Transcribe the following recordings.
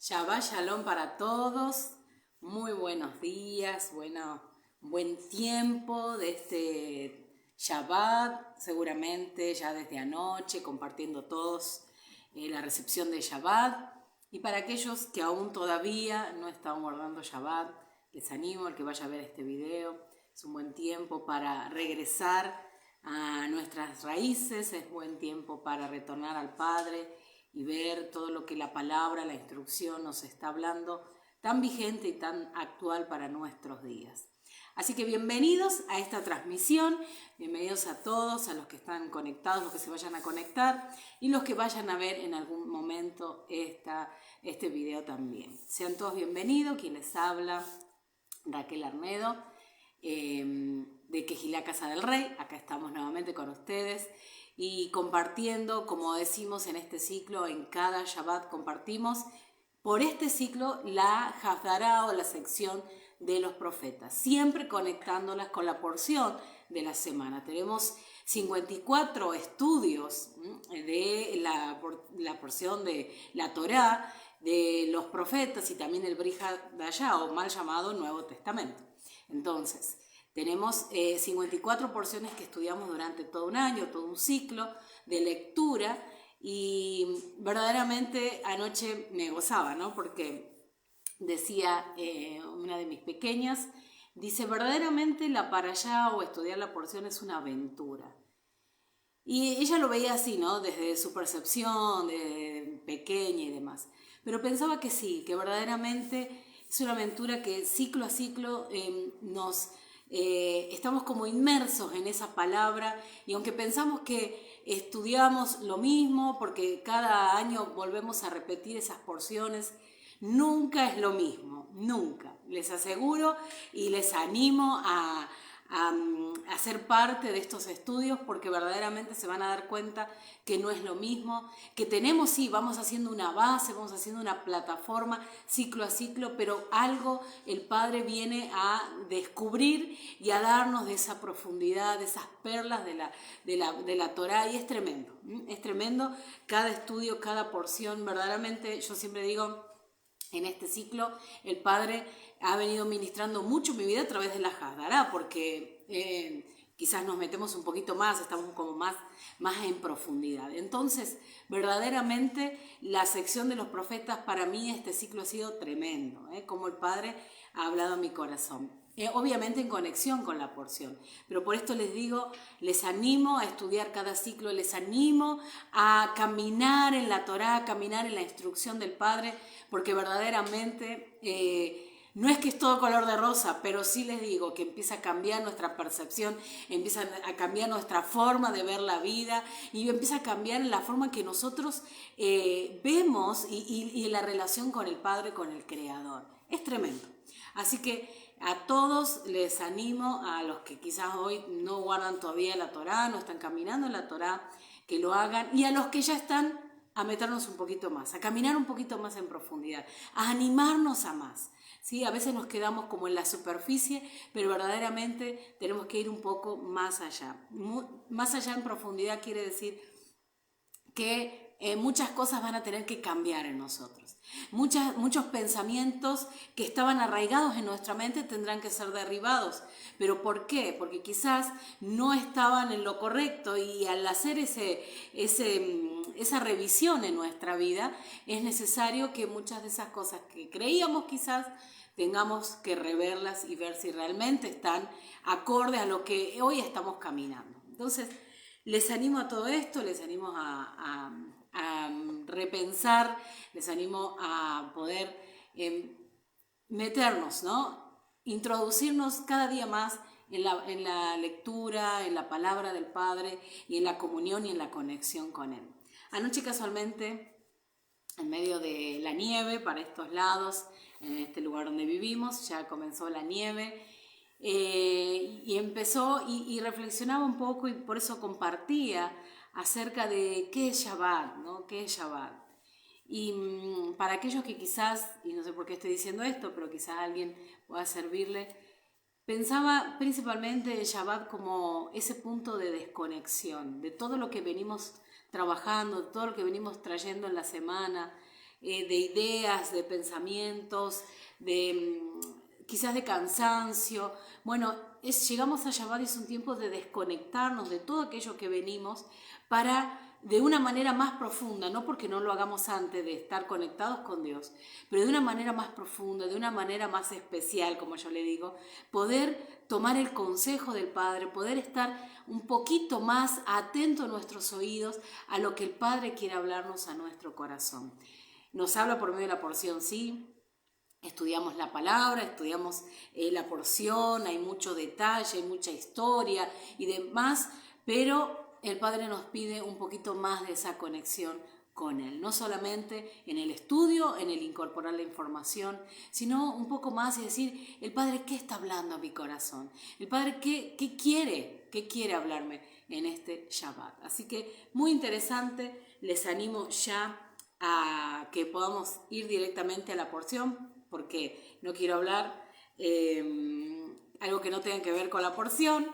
Shabbat Shalom para todos, muy buenos días, buen tiempo de este Shabbat, seguramente ya desde anoche compartiendo todos la recepción de Shabbat. Y para aquellos que aún todavía no están guardando Shabbat, les animo al que vaya a ver este video. Es un buen tiempo para regresar a nuestras raíces, es buen tiempo para retornar al Padre y ver todo lo que la palabra, la instrucción nos está hablando, tan vigente y tan actual para nuestros días. Así que bienvenidos a esta transmisión, bienvenidos a todos, a los que están conectados, los que se vayan a conectar y los que vayan a ver en algún momento este video también. Sean todos bienvenidos, quien les habla, Raquel Arnedo. de Quejilá Casa del Rey. Acá estamos nuevamente con ustedes y compartiendo, como decimos en este ciclo, en cada Shabbat compartimos por este ciclo la Haftará o la sección de los profetas, siempre conectándolas con la porción de la semana. Tenemos 54 estudios de la porción de la Torá, de los profetas y también el Brit Hadashah, o mal llamado Nuevo Testamento. Entonces, tenemos 54 porciones que estudiamos durante todo un año, todo un ciclo de lectura, y verdaderamente anoche me gozaba, ¿no? Porque decía una de mis pequeñas, dice, verdaderamente la parashá o estudiar la porción es una aventura. Y ella lo veía así, ¿no? Desde su percepción, de pequeña y demás. Pero pensaba que sí, que verdaderamente es una aventura que ciclo a ciclo estamos como inmersos en esa palabra, y aunque pensamos que estudiamos lo mismo, porque cada año volvemos a repetir esas porciones, nunca es lo mismo, nunca. Les aseguro y les animo a ser parte de estos estudios, porque verdaderamente se van a dar cuenta que no es lo mismo, que tenemos, sí, vamos haciendo una base, vamos haciendo una plataforma ciclo a ciclo, pero algo el Padre viene a descubrir y a darnos de esa profundidad, de esas perlas de la Torá, y es tremendo cada estudio, cada porción. Verdaderamente yo siempre digo, en este ciclo el Padre ha venido ministrando mucho mi vida a través de la Haftará, porque quizás nos metemos un poquito más, estamos como más en profundidad. Entonces, verdaderamente la sección de los profetas, para mí este ciclo ha sido tremendo, como el Padre ha hablado a mi corazón. Obviamente en conexión con la porción, pero por esto les digo, les animo a estudiar cada ciclo, les animo a caminar en la Torá, a caminar en la instrucción del Padre, porque verdaderamente no es que es todo color de rosa, pero sí les digo que empieza a cambiar nuestra percepción, empieza a cambiar nuestra forma de ver la vida, y empieza a cambiar la forma que nosotros vemos y la relación con el Padre, con el Creador. Es tremendo. Así que a todos les animo, a los que quizás hoy no guardan todavía la Torá, no están caminando en la Torá, que lo hagan, y a los que ya están, a meternos un poquito más, a caminar un poquito más en profundidad, a animarnos a más. ¿Sí? A veces nos quedamos como en la superficie, pero verdaderamente tenemos que ir un poco más allá. Más allá en profundidad quiere decir que muchas cosas van a tener que cambiar en nosotros. Muchos pensamientos que estaban arraigados en nuestra mente tendrán que ser derribados. ¿Pero por qué? Porque quizás no estaban en lo correcto, y al hacer esa revisión en nuestra vida es necesario que muchas de esas cosas que creíamos quizás tengamos que reverlas y ver si realmente están acorde a lo que hoy estamos caminando. Entonces, les animo a todo esto, les animo a repensar, les animo a poder meternos, ¿no? Introducirnos cada día más en la lectura, en la palabra del Padre, y en la comunión y en la conexión con Él. Anoche casualmente, en medio de la nieve para estos lados, en este lugar donde vivimos, ya comenzó la nieve, y empezó, y reflexionaba un poco, y por eso compartía acerca de qué es Shabbat, ¿no? ¿Qué es Shabbat? Y para aquellos que quizás, y no sé por qué estoy diciendo esto, pero quizás a alguien pueda servirle, pensaba principalmente en Shabbat como ese punto de desconexión de todo lo que venimos trabajando, de todo lo que venimos trayendo en la semana, de ideas, de pensamientos, quizás de cansancio. Bueno, llegamos a Shabbat y es un tiempo de desconectarnos de todo aquello que venimos, para de una manera más profunda, no porque no lo hagamos antes de estar conectados con Dios, pero de una manera más profunda, de una manera más especial, como yo le digo, poder tomar el consejo del Padre, poder estar un poquito más atento a nuestros oídos, a lo que el Padre quiere hablarnos a nuestro corazón. Nos habla por medio de la porción, sí. Estudiamos la palabra, estudiamos la porción, hay mucho detalle, hay mucha historia y demás, pero el Padre nos pide un poquito más de esa conexión con Él, no solamente en el estudio, en el incorporar la información, sino un poco más y decir, el Padre, ¿qué está hablando a mi corazón? El Padre, ¿qué quiere hablarme en este Shabbat? Así que muy interesante, les animo ya a que podamos ir directamente a la porción, porque no quiero hablar algo que no tenga que ver con la porción,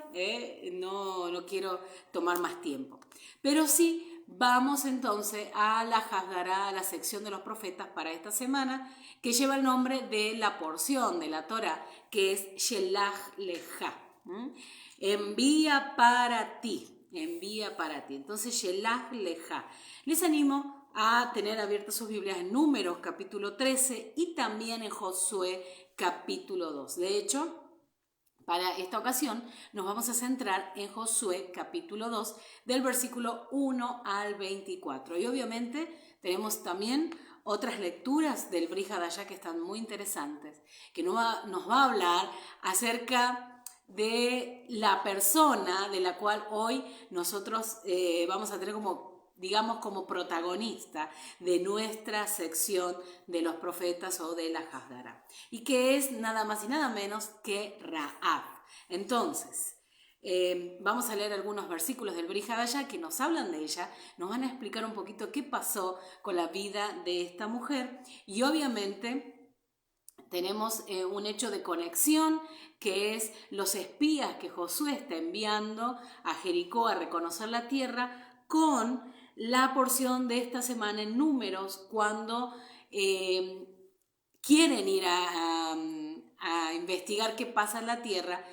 no quiero tomar más tiempo. Pero sí, vamos entonces a la Hasgará, a la sección de los profetas para esta semana, que lleva el nombre de la porción de la Torah, que es Shelach Lecha. Envía para ti. Entonces, Shelach Lecha. Les animo a tener abiertas sus Biblias en Números capítulo 13 y también en Josué capítulo 2. De hecho, para esta ocasión nos vamos a centrar en Josué capítulo 2 del versículo 1 al 24. Y obviamente tenemos también otras lecturas del Brit Hadashah que están muy interesantes, que nos va a hablar acerca de la persona de la cual hoy nosotros vamos a tener como protagonista de nuestra sección de los profetas o de la Hasgará, y que es nada más y nada menos que Rahab. Entonces, vamos a leer algunos versículos del Brit Hadashah que nos hablan de ella, nos van a explicar un poquito qué pasó con la vida de esta mujer, y obviamente tenemos un hecho de conexión, que es los espías que Josué está enviando a Jericó a reconocer la tierra, con la porción de esta semana en Números, cuando quieren ir a investigar qué pasa en la tierra.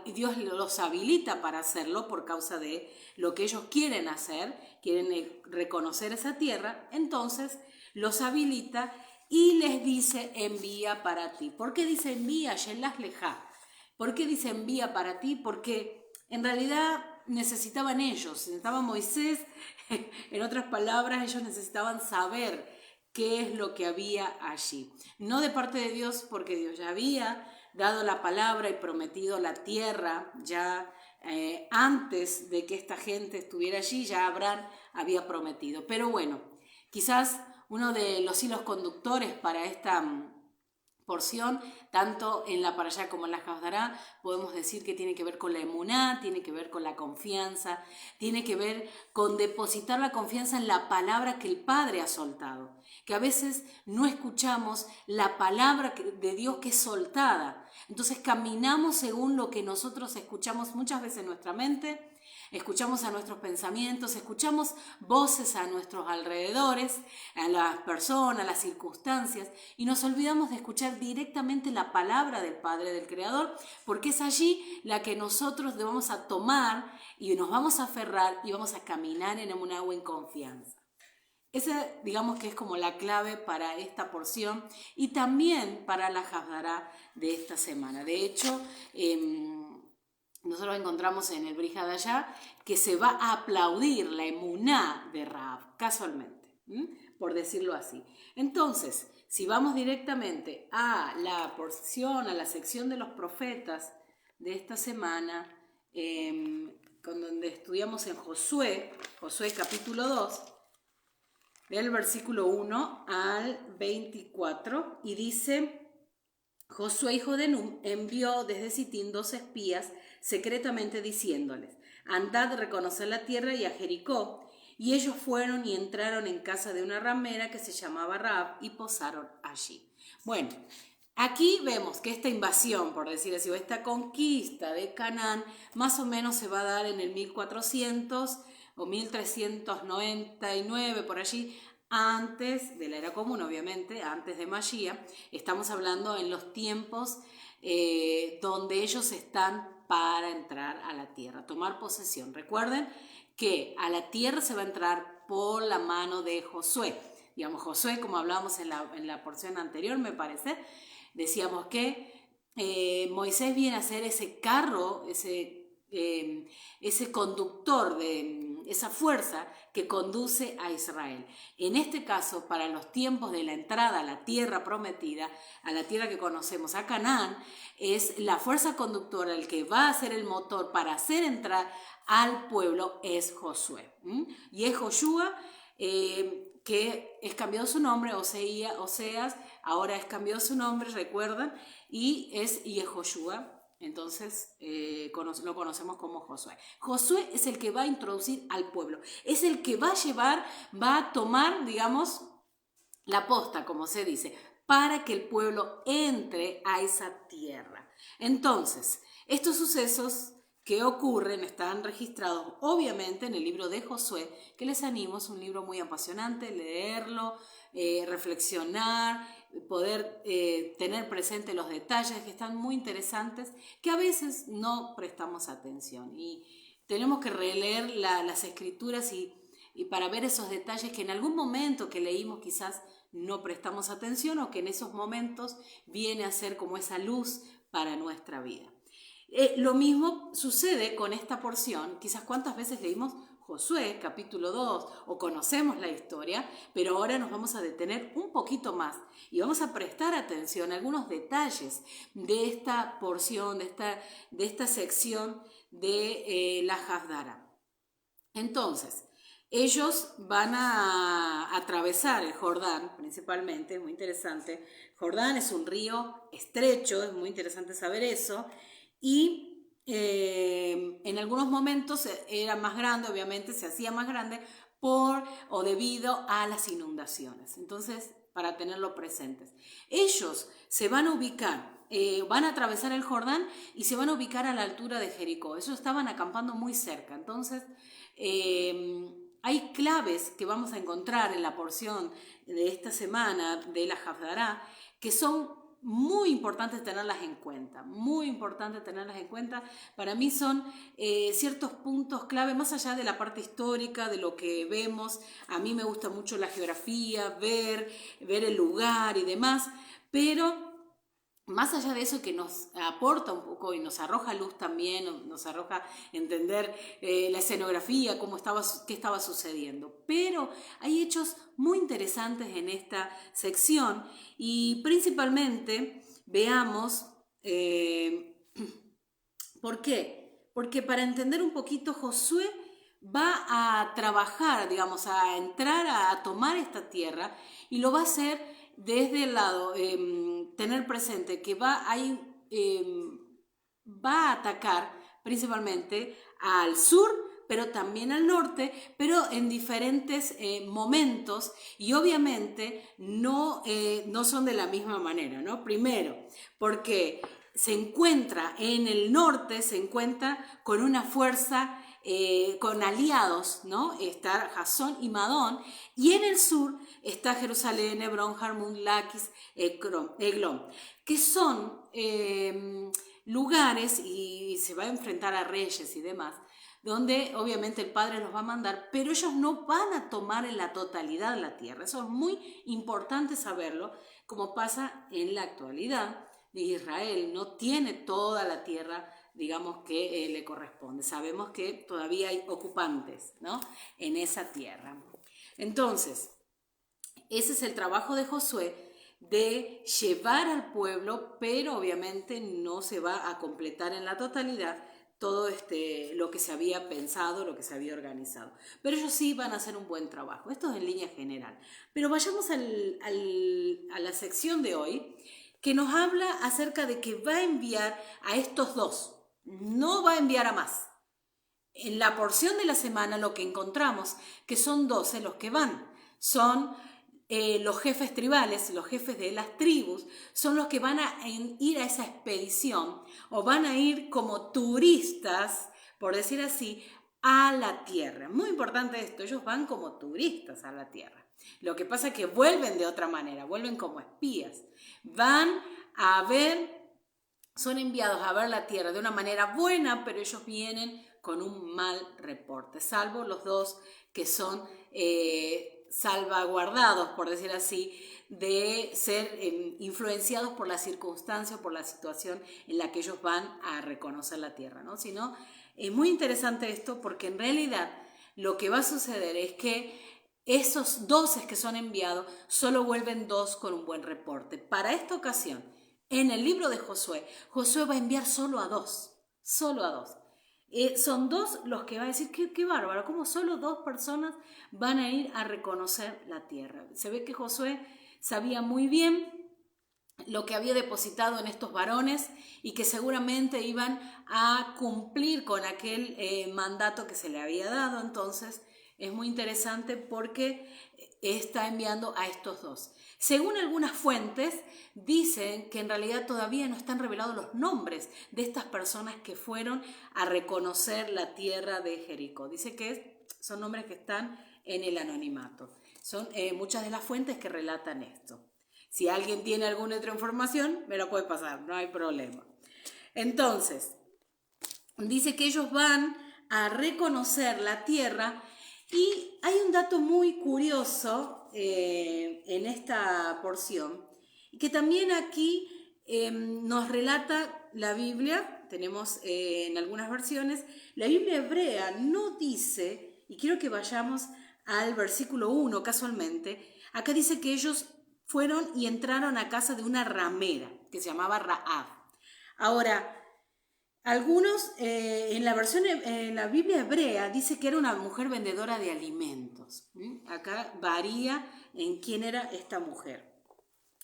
Dios los habilita para hacerlo por causa de lo que ellos quieren hacer, quieren reconocer esa tierra, entonces los habilita y les dice envía para ti. ¿Por qué dice envía? Shelach Lecha. ¿Por qué dice envía para ti? Porque en realidad necesitaba Moisés, en otras palabras, ellos necesitaban saber qué es lo que había allí. No de parte de Dios, porque Dios ya había dado la palabra y prometido la tierra, ya antes de que esta gente estuviera allí, ya Abraham había prometido. Pero bueno, quizás uno de los hilos conductores para esta porción, tanto en la Parashá como en la Hasgará, podemos decir que tiene que ver con la emuná, tiene que ver con la confianza, tiene que ver con depositar la confianza en la palabra que el Padre ha soltado, que a veces no escuchamos la palabra de Dios que es soltada, entonces caminamos según lo que nosotros escuchamos muchas veces en nuestra mente, escuchamos a nuestros pensamientos, escuchamos voces a nuestros alrededores, a las personas, a las circunstancias, y nos olvidamos de escuchar directamente la palabra del Padre, del Creador, porque es allí la que nosotros vamos a tomar y nos vamos a aferrar y vamos a caminar en un agua en confianza. Esa, digamos que es como la clave para esta porción y también para la Hasgará de esta semana. De hecho, nosotros encontramos en el Brit Hadashah que se va a aplaudir la emuná de Rahab, casualmente, por decirlo así. Entonces, si vamos directamente a la porción, a la sección de los profetas de esta semana, con donde estudiamos en Josué capítulo 2, del versículo 1 al 24, y dice: Josué, hijo de Nun, envió desde Sitín 2 espías secretamente diciéndoles: andad a reconocer la tierra y a Jericó. Y ellos fueron y entraron en casa de una ramera que se llamaba Rahab y posaron allí. Bueno, aquí vemos que esta invasión, por decir así, o esta conquista de Canaán, más o menos se va a dar en el 1400 o 1399, por allí, antes de la era común, obviamente, antes de Mashiach. Estamos hablando en los tiempos donde ellos están para entrar a la tierra, tomar posesión. Recuerden que a la tierra se va a entrar por la mano de Josué. Digamos, Josué, como hablábamos en la porción anterior, me parece, decíamos que Moisés viene a ser ese carro, ese conductor, de esa fuerza que conduce a Israel. En este caso, para los tiempos de la entrada a la tierra prometida, a la tierra que conocemos, a Canaán, es la fuerza conductora, el que va a ser el motor para hacer entrar al pueblo, es Josué. Y es Josué que es cambiado su nombre, Oseas, ahora es cambiado su nombre, recuerdan, y es Yehoshua. Entonces lo conocemos como Josué. Josué es el que va a introducir al pueblo, es el que va a llevar, va a tomar, digamos, la posta, como se dice, para que el pueblo entre a esa tierra. Entonces, estos sucesos que ocurren están registrados obviamente en el libro de Josué, que les animo, es un libro muy apasionante, leerlo, reflexionar, poder tener presente los detalles que están muy interesantes, que a veces no prestamos atención y tenemos que releer las escrituras y para ver esos detalles que en algún momento que leímos quizás no prestamos atención o que en esos momentos viene a ser como esa luz para nuestra vida. Lo mismo sucede con esta porción, quizás cuántas veces leímos Josué capítulo 2 o conocemos la historia, pero ahora nos vamos a detener un poquito más y vamos a prestar atención a algunos detalles de esta porción, de esta sección de la Hafdara. Entonces, ellos van a atravesar el Jordán, principalmente, es muy interesante. Jordán es un río estrecho, es muy interesante saber eso. Y en algunos momentos era más grande, obviamente se hacía más grande debido a las inundaciones. Entonces, para tenerlo presentes. Ellos se van a ubicar, van a atravesar el Jordán y se van a ubicar a la altura de Jericó. Ellos estaban acampando muy cerca. Entonces, hay claves que vamos a encontrar en la porción de esta semana de la Hafdará que son muy importantes tenerlas en cuenta, muy importante tenerlas en cuenta. Para mí son ciertos puntos clave, más allá de la parte histórica, de lo que vemos. A mí me gusta mucho la geografía, ver el lugar y demás, pero más allá de eso que nos aporta un poco y nos arroja luz también, nos arroja entender la escenografía, qué estaba sucediendo. Pero hay hechos muy interesantes en esta sección y principalmente veamos ¿por qué? Porque para entender un poquito Josué va a trabajar, digamos, a entrar a tomar esta tierra y lo va a hacer desde el lado, tener presente que va a atacar principalmente al sur, pero también al norte, pero en diferentes momentos y obviamente no son de la misma manera, ¿no? Primero, porque se encuentra en el norte, se encuentra con una fuerza, con aliados, ¿no? Está Jasón y Madón, y en el sur está Jerusalén, Hebrón, Jarmún, Laquis, Eglón, que son lugares, y se va a enfrentar a reyes y demás, donde obviamente el Padre los va a mandar, pero ellos no van a tomar en la totalidad la tierra. Eso es muy importante saberlo, como pasa en la actualidad. Israel no tiene toda la tierra, digamos, que le corresponde. Sabemos que todavía hay ocupantes, ¿no?, en esa tierra. Entonces, ese es el trabajo de Josué, de llevar al pueblo, pero obviamente no se va a completar en la totalidad todo lo que se había pensado, lo que se había organizado. Pero ellos sí van a hacer un buen trabajo. Esto es en línea general. Pero vayamos a la sección de hoy, que nos habla acerca de que va a enviar a estos dos, no va a enviar a más. En la porción de la semana lo que encontramos, que son 12 los que van, son los jefes tribales, los jefes de las tribus, son los que van a ir a esa expedición o van a ir como turistas, por decir así, a la tierra. Muy importante esto, ellos van como turistas a la tierra. Lo que pasa es que vuelven de otra manera, vuelven como espías. Van a ver, son enviados a ver la tierra de una manera buena, pero ellos vienen con un mal reporte, salvo los dos que son salvaguardados, por decir así, de ser influenciados por la circunstancia, por la situación en la que ellos van a reconocer la tierra, ¿no? Sino, es muy interesante esto porque en realidad lo que va a suceder es que esos 12 que son enviados solo vuelven 2 con un buen reporte. Para esta ocasión, en el libro de Josué, Josué va a enviar solo a 2, solo a 2. son dos los que va a decir, qué bárbaro, cómo solo dos personas van a ir a reconocer la tierra. Se ve que Josué sabía muy bien lo que había depositado en estos varones y que seguramente iban a cumplir con aquel mandato que se le había dado. Entonces es muy interesante porque está enviando a estos dos. Según algunas fuentes, dicen que en realidad todavía no están revelados los nombres de estas personas que fueron a reconocer la tierra de Jericó. Dice que son nombres que están en el anonimato. Son muchas de las fuentes que relatan esto. Si alguien tiene alguna otra información, me la puede pasar, no hay problema. Entonces, dice que ellos van a reconocer la tierra y hay un dato muy curioso en esta porción, que también aquí nos relata la Biblia, tenemos en algunas versiones, la Biblia hebrea no dice, y quiero que vayamos al versículo 1 casualmente, acá dice que ellos fueron y entraron a casa de una ramera que se llamaba Rahab. Ahora, algunos, en la Biblia hebrea, dice que era una mujer vendedora de alimentos. Acá varía en quién era esta mujer.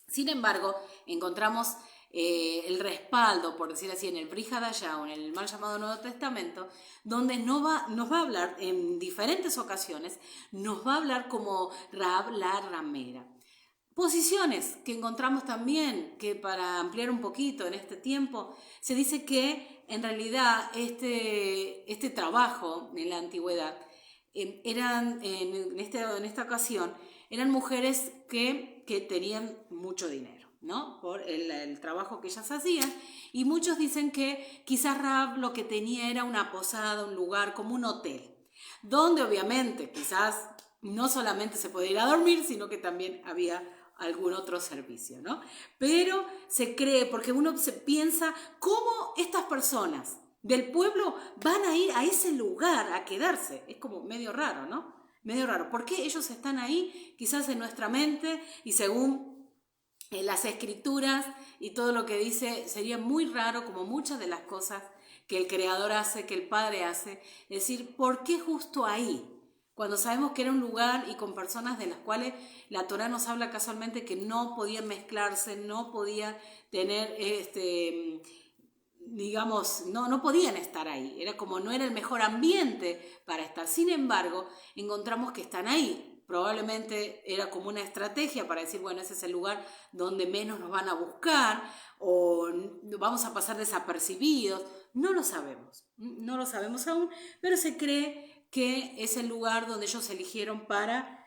Sin embargo, encontramos el respaldo, por decir así, en el Brit Hadashah o en el mal llamado Nuevo Testamento, donde nos va a hablar en diferentes ocasiones, nos va a hablar como Rahab la ramera. Posiciones que encontramos también, que para ampliar un poquito en este tiempo, se dice que en realidad este trabajo en la antigüedad eran, en esta ocasión, eran mujeres que tenían mucho dinero, ¿no? Por el trabajo que ellas hacían, y muchos dicen que quizás Rahab lo que tenía era una posada, un lugar, como un hotel, donde obviamente quizás no solamente se podía ir a dormir, sino que también había algún otro servicio, ¿no? Pero se cree, porque uno se piensa cómo estas personas del pueblo van a ir a ese lugar a quedarse. Es como medio raro, ¿no? Medio raro. ¿Por qué ellos están ahí? Quizás en nuestra mente y según las escrituras y todo lo que dice, sería muy raro, como muchas de las cosas que el Creador hace, que el Padre hace. Es decir, ¿por qué justo ahí? Cuando sabemos que era un lugar y con personas de las cuales la Torá nos habla casualmente que no podían mezclarse, no podían tener, digamos, no podían estar ahí. Era como no era el mejor ambiente para estar. Sin embargo, encontramos que están ahí. Probablemente era como una estrategia para decir, bueno, ese es el lugar donde menos nos van a buscar o vamos a pasar desapercibidos. No lo sabemos aún, pero se cree que es el lugar donde ellos eligieron para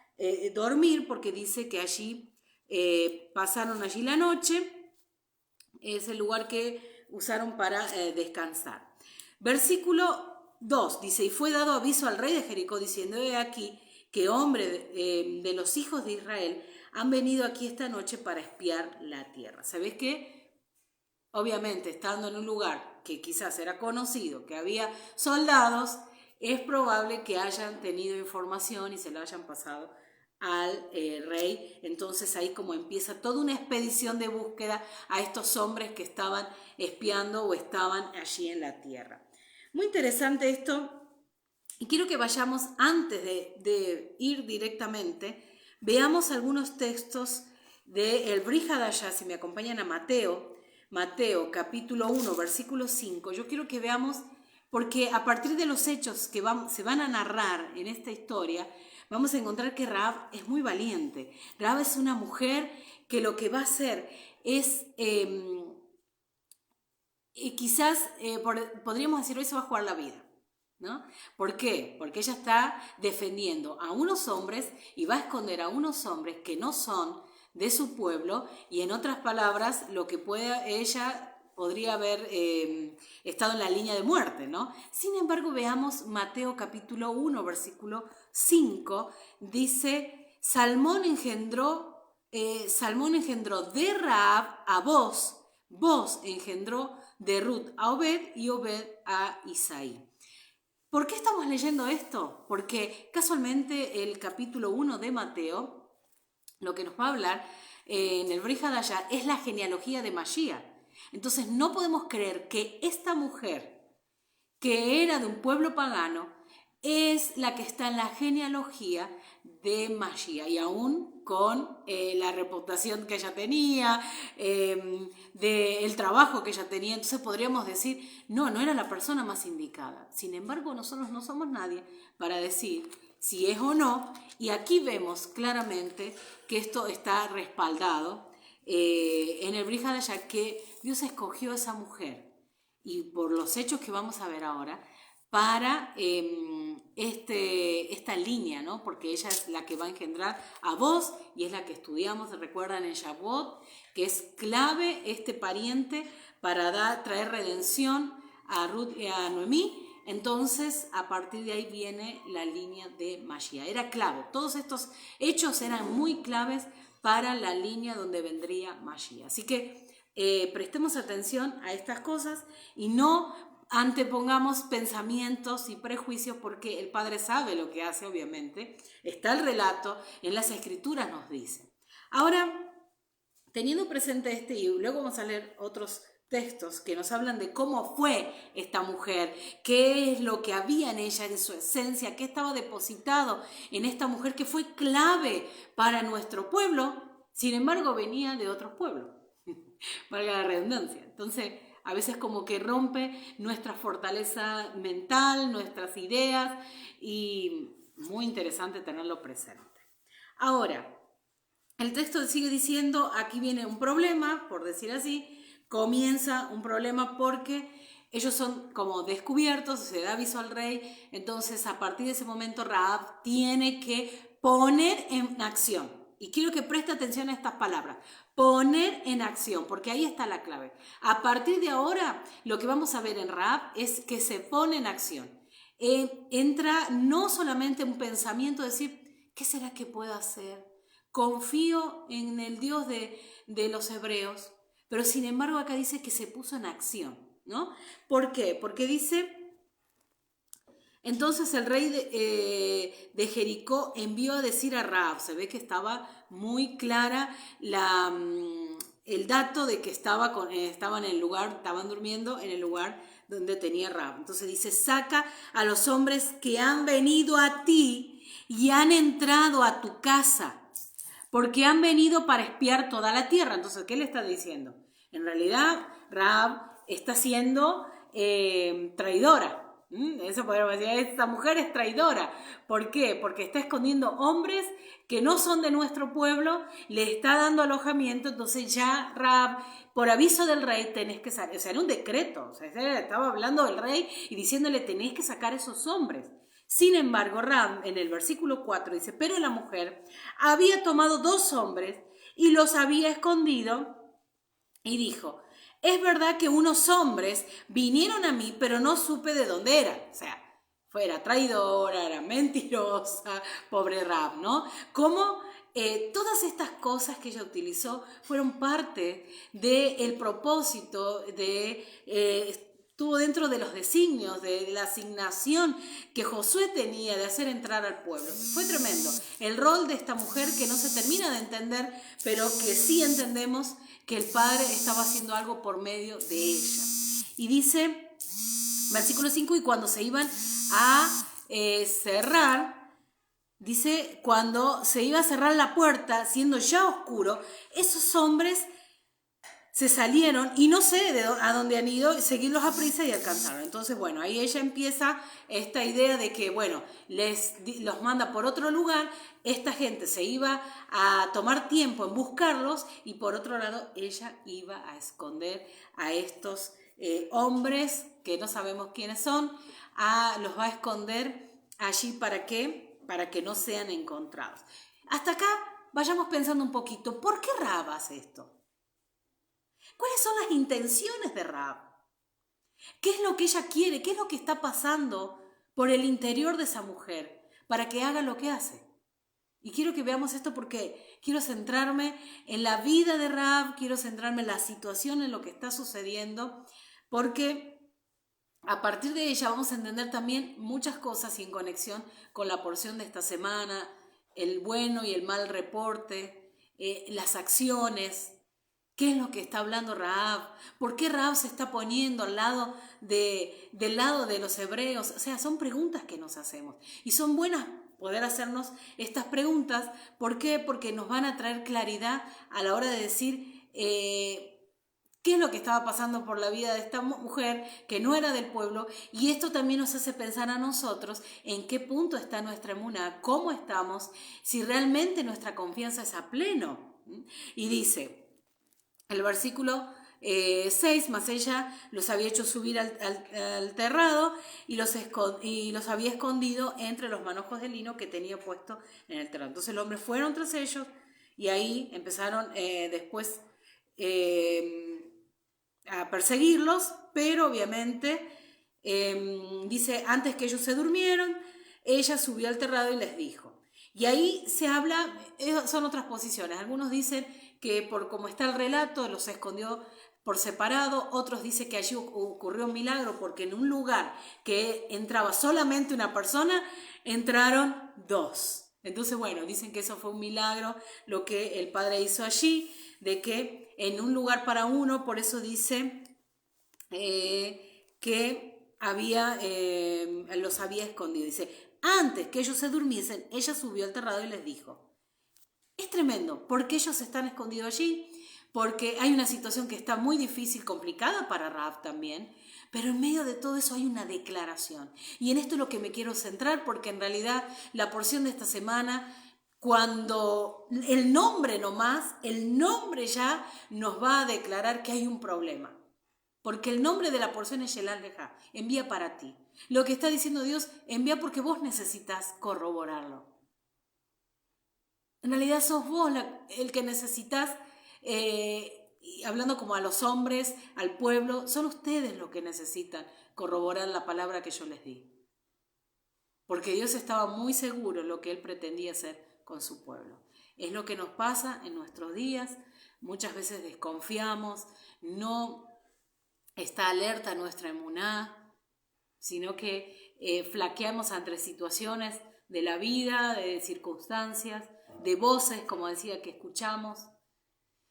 dormir, porque dice que allí pasaron allí la noche, es el lugar que usaron para descansar. Versículo 2 dice, y fue dado aviso al rey de Jericó diciendo, he aquí que hombres de los hijos de Israel han venido aquí esta noche para espiar la tierra. ¿Sabés qué? Obviamente, estando en un lugar que quizás era conocido, que había soldados, es probable que hayan tenido información y se la hayan pasado al rey. Entonces ahí como empieza toda una expedición de búsqueda a estos hombres que estaban espiando o estaban allí en la tierra. Muy interesante esto, y quiero que vayamos, antes de ir directamente, veamos algunos textos del Brit Hadashah, si me acompañan a Mateo capítulo 1, versículo 5. Yo quiero que veamos, porque a partir de los hechos que se van a narrar en esta historia, vamos a encontrar que Rahab es muy valiente. Rahab es una mujer que lo que va a hacer es, quizás podríamos decir, hoy se va a jugar la vida, ¿no? ¿Por qué? Porque ella está defendiendo a unos hombres y va a esconder a unos hombres que no son de su pueblo, y en otras palabras, lo que ella podría haber estado en la línea de muerte, ¿no? Sin embargo, veamos Mateo capítulo 1, versículo 5, dice, Salmón engendró de Rahab a Boz engendró de Ruth a Obed y Obed a Isaí. ¿Por qué estamos leyendo esto? Porque casualmente el capítulo 1 de Mateo, lo que nos va a hablar en el Brit Hadashah es la genealogía de Mashiach. Entonces no podemos creer que esta mujer que era de un pueblo pagano, es la que está en la genealogía de Mashiach, y aún con la reputación que ella tenía, del trabajo que ella tenía. Entonces podríamos decir, no era la persona más indicada. Sin embargo, nosotros no somos nadie para decir si es o no, y aquí vemos claramente que esto está respaldado en el Brit Hadashah, que Dios escogió a esa mujer, y por los hechos que vamos a ver ahora, para esta línea, ¿no? Porque ella es la que va a engendrar a vos, y es la que estudiamos, recuerdan, en Shavuot, que es clave este pariente para traer redención a Ruth y a Noemí. Entonces, a partir de ahí viene la línea de Mashiach. Era clave. Todos estos hechos eran muy claves para la línea donde vendría Mashiach. Así que prestemos atención a estas cosas y no antepongamos pensamientos y prejuicios, porque el Padre sabe lo que hace, obviamente. Está el relato, en las Escrituras nos dice. Ahora, teniendo presente y luego vamos a leer otros textos que nos hablan de cómo fue esta mujer, qué es lo que había en ella, en su esencia, qué estaba depositado en esta mujer que fue clave para nuestro pueblo, sin embargo venía de otros pueblos, valga la redundancia. Entonces, a veces como que rompe nuestra fortaleza mental, nuestras ideas, y muy interesante tenerlo presente. Ahora, el texto sigue diciendo, aquí viene un problema, por decir así, comienza un problema porque ellos son como descubiertos, se da aviso al rey. Entonces a partir de ese momento Rahab tiene que poner en acción. Y quiero que preste atención a estas palabras, poner en acción, porque ahí está la clave. A partir de ahora lo que vamos a ver en Rahab es que se pone en acción. Entra no solamente un pensamiento, decir, ¿qué será que puedo hacer? Confío en el Dios de los hebreos. Pero sin embargo acá dice que se puso en acción, ¿no? ¿Por qué? Porque dice, entonces el rey de Jericó envió a decir a Rahab, se ve que estaba muy clara el dato de que estaban en el lugar, estaban durmiendo en el lugar donde tenía Rahab. Entonces dice, saca a los hombres que han venido a ti y han entrado a tu casa, porque han venido para espiar toda la tierra. Entonces, ¿qué le está diciendo? En realidad, Rahab está siendo traidora. Eso podríamos decir, esta mujer es traidora. ¿Por qué? Porque está escondiendo hombres que no son de nuestro pueblo, le está dando alojamiento. Entonces ya Rahab, por aviso del rey, tenés que sacar. O sea, era un decreto. O sea, estaba hablando del rey y diciéndole, tenés que sacar esos hombres. Sin embargo, Rahab en el versículo 4 dice, pero la mujer había tomado 2 hombres y los había escondido, y dijo, es verdad que unos hombres vinieron a mí, pero no supe de dónde eran. O sea, era traidora, era mentirosa, pobre Rahab, ¿no? Como todas estas cosas que ella utilizó fueron parte del propósito de... estuvo dentro de los designios, de la asignación que Josué tenía de hacer entrar al pueblo. Fue tremendo. El rol de esta mujer que no se termina de entender, pero que sí entendemos que el Padre estaba haciendo algo por medio de ella. Y dice, versículo 5, y cuando se iban a cerrar, dice, cuando se iba a cerrar la puerta, siendo ya oscuro, esos hombres se salieron y no sé a dónde han ido, seguirlos a prisa y alcanzaron. Entonces, bueno, ahí ella empieza esta idea de que, bueno, los manda por otro lugar. Esta gente se iba a tomar tiempo en buscarlos y por otro lado ella iba a esconder a estos hombres que no sabemos quiénes son, los va a esconder allí. ¿Para qué? Para que no sean encontrados. Hasta acá vayamos pensando un poquito, ¿por qué Rahab hace esto? ¿Cuáles son las intenciones de Rahab? ¿Qué es lo que ella quiere? ¿Qué es lo que está pasando por el interior de esa mujer para que haga lo que hace? Y quiero que veamos esto porque quiero centrarme en la vida de Rahab, quiero centrarme en la situación, en lo que está sucediendo, porque a partir de ella vamos a entender también muchas cosas y en conexión con la porción de esta semana, el bueno y el mal reporte, las acciones ¿Qué es lo que está hablando Rahab? ¿Por qué Rahab se está poniendo del lado de los hebreos? O sea, son preguntas que nos hacemos. Y son buenas poder hacernos estas preguntas. ¿Por qué? Porque nos van a traer claridad a la hora de decir qué es lo que estaba pasando por la vida de esta mujer que no era del pueblo. Y esto también nos hace pensar a nosotros en qué punto está nuestra emuná, cómo estamos, si realmente nuestra confianza es a pleno. Y dice el versículo 6, mas ella los había hecho subir al terrado y los había escondido entre los manojos de lino que tenía puesto en el terrado. Entonces los hombres fueron tras ellos y ahí empezaron después a perseguirlos, pero obviamente dice, antes que ellos se durmieron, ella subió al terrado y les dijo. Y ahí se habla, son otras posiciones. Algunos dicen que por como está el relato, los escondió por separado. Otros dicen que allí ocurrió un milagro porque en un lugar que entraba solamente una persona, entraron dos. Entonces, bueno, dicen que eso fue un milagro lo que el Padre hizo allí, de que en un lugar para uno, por eso dice que los había escondido. Dice, antes que ellos se durmiesen, ella subió al terrado y les dijo. Es tremendo, porque ellos están escondidos allí, porque hay una situación que está muy difícil, complicada para Rahab también, pero en medio de todo eso hay una declaración. Y en esto es lo que me quiero centrar, porque en realidad la porción de esta semana, cuando el nombre nomás, el nombre ya nos va a declarar que hay un problema. Porque el nombre de la porción es Shelal Leja, envía para ti. Lo que está diciendo Dios, envía porque vos necesitas corroborarlo. En realidad sos vos el que necesitas, hablando como a los hombres, al pueblo, son ustedes los que necesitan corroborar la palabra que yo les di. Porque Dios estaba muy seguro en lo que Él pretendía hacer con su pueblo. Es lo que nos pasa en nuestros días, muchas veces desconfiamos, no está alerta nuestra emuná, sino que flaqueamos ante situaciones de la vida, de circunstancias, de voces, como decía, que escuchamos.